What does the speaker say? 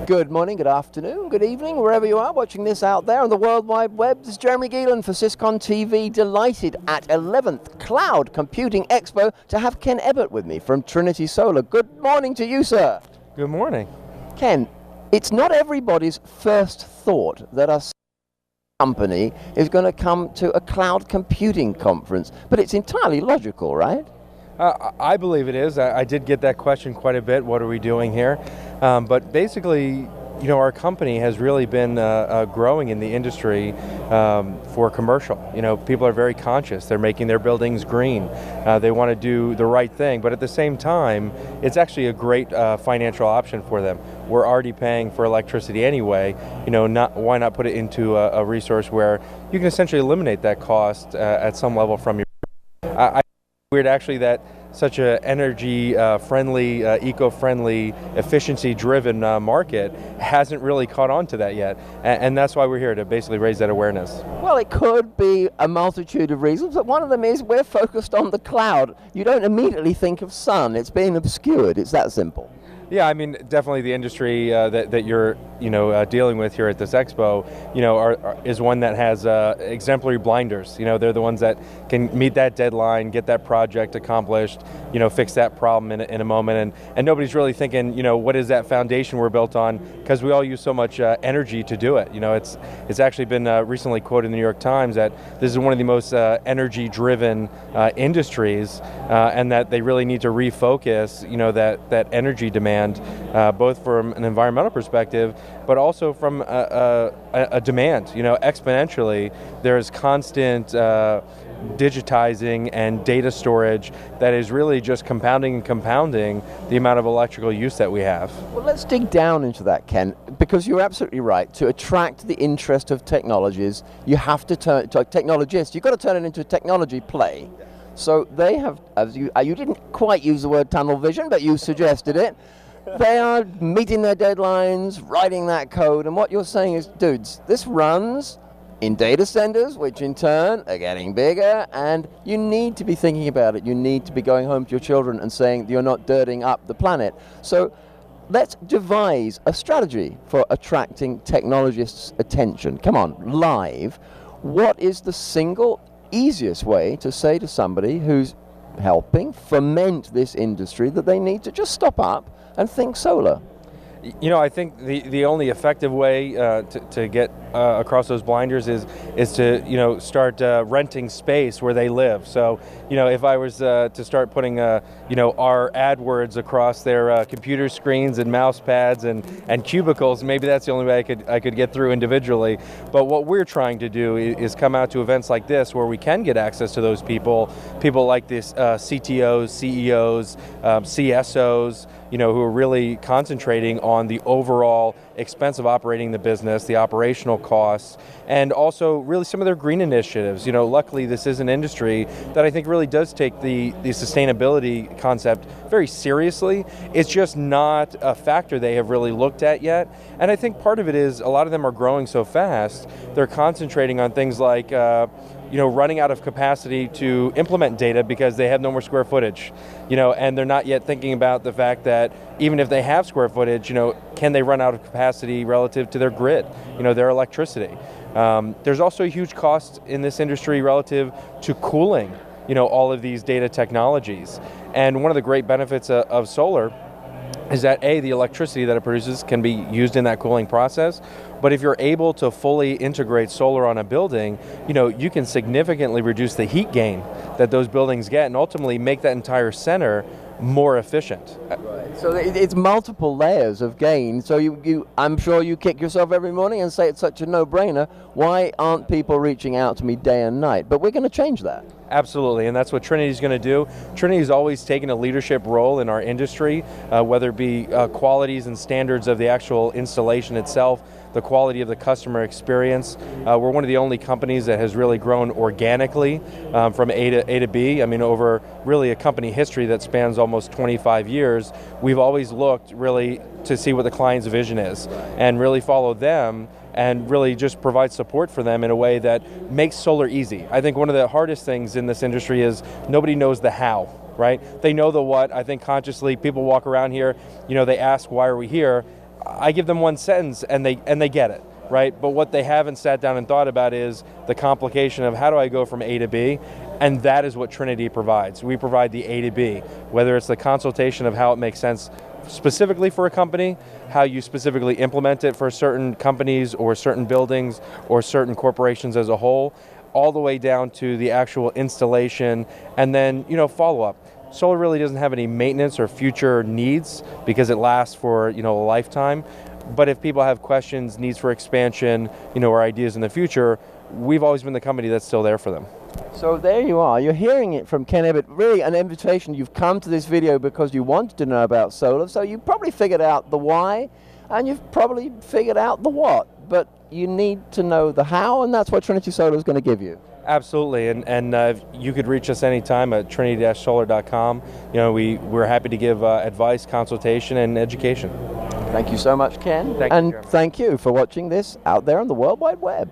Good morning, good afternoon, good evening, wherever you are watching this out there on the World Wide Web. This is Jeremy Geelan for SYS-CON TV, delighted at 11th Cloud Computing Expo to have Ken Ebbert with me from Trinity Solar. Good morning to you, sir. Good morning. Ken, it's not everybody's first thought that a company is going to come to a cloud computing conference, but it's entirely logical, right? I believe it is. I did get that question quite a bit. What are we doing here? But basically, you know, our company has really been growing in the industry for commercial. You know, people are very conscious. They're making their buildings green. They want to do the right thing, but at the same time, it's actually a great financial option for them. We're already paying for electricity anyway. You know, why not put it into a resource where you can essentially eliminate that cost at some level from your. Weird actually that such an energy-friendly, eco-friendly, efficiency-driven market hasn't really caught on to that yet, and that's why we're here, to basically raise that awareness. Well, it could be a multitude of reasons, but one of them is we're focused on the cloud. You don't immediately think of sun. It's being obscured. It's that simple. Yeah, I mean, definitely the industry that you're, dealing with here at this expo, is one that has exemplary blinders. You know, they're the ones that can meet that deadline, get that project accomplished, fix that problem in a moment, and nobody's really thinking, what is that foundation we're built on? Because we all use so much energy to do it. It's actually been recently quoted in the New York Times that this is one of the most energy-driven industries, and that they really need to refocus, that energy demand. Both from an environmental perspective, but also from a demand. Exponentially, there's constant digitizing and data storage that is really just compounding the amount of electrical use that we have. Well, let's dig down into that, Ken, because you're absolutely right. To attract the interest of technologies, you have to turn to technologists. You've got to turn it into a technology play. So they have, as you didn't quite use the word tunnel vision, but you suggested it. They are meeting their deadlines, writing that code, and what you're saying is, dudes, this runs in data centers, which in turn are getting bigger, and you need to be thinking about it. You need to be going home to your children and saying you're not dirtying up the planet. So let's devise a strategy for attracting technologists' attention. Come on, live. What is the single easiest way to say to somebody who's helping foment this industry that they need to just stop up and think solar? I think the only effective way to get across those blinders is to start renting space where they live. So if I was to start putting our AdWords across their computer screens and mouse pads and cubicles, maybe that's the only way I could get through individually. But what we're trying to do is come out to events like this where we can get access to those people like this CTOs, CEOs, CSOs, who are really concentrating on the overall expense of operating the business, the operational costs, and also really some of their green initiatives. Luckily this is an industry that I think really does take the sustainability concept very seriously. It's just not a factor they have really looked at yet. And I think part of it is a lot of them are growing so fast, they're concentrating on things like running out of capacity to implement data because they have no more square footage, and they're not yet thinking about the fact that even if they have square footage, can they run out of capacity relative to their grid, their electricity. There's also a huge cost in this industry relative to cooling, all of these data technologies. And one of the great benefits of solar is that the electricity that it produces can be used in that cooling process. But if you're able to fully integrate solar on a building, you can significantly reduce the heat gain that those buildings get and ultimately make that entire center more efficient. Right. So it's multiple layers of gain. So I'm sure you kick yourself every morning and say it's such a no-brainer. Why aren't people reaching out to me day and night? But we're going to change that. Absolutely, and that's what Trinity's going to do. Trinity's always taken a leadership role in our industry, whether it be qualities and standards of the actual installation itself, the quality of the customer experience. We're one of the only companies that has really grown organically from A to B. I mean, over really a company history that spans almost 25 years, we've always looked really to see what the client's vision is and really follow them and really just provide support for them in a way that makes solar easy. I think one of the hardest things in this industry is nobody knows the how, right? They know the what. I think consciously people walk around here, they ask, why are we here? I give them one sentence and they get it, right? But what they haven't sat down and thought about is the complication of how do I go from A to B, and that is what Trinity provides. We provide the A to B, whether it's the consultation of how it makes sense specifically for a company, how you specifically implement it for certain companies or certain buildings or certain corporations as a whole, all the way down to the actual installation and then, follow-up. Solar really doesn't have any maintenance or future needs because it lasts for, a lifetime. But if people have questions, needs for expansion, or ideas in the future, we've always been the company that's still there for them. So there you are. You're hearing it from Ken Ebbert. Really an invitation. You've come to this video because you wanted to know about solar. So you probably figured out the why, and you've probably figured out the what. But you need to know the how, and that's what Trinity Solar is going to give you. Absolutely, and you could reach us anytime at trinity-solar.com. We're happy to give advice, consultation, and education. Thank you so much, Ken. Thank you, Jeremy. Thank you for watching this out there on the World Wide Web.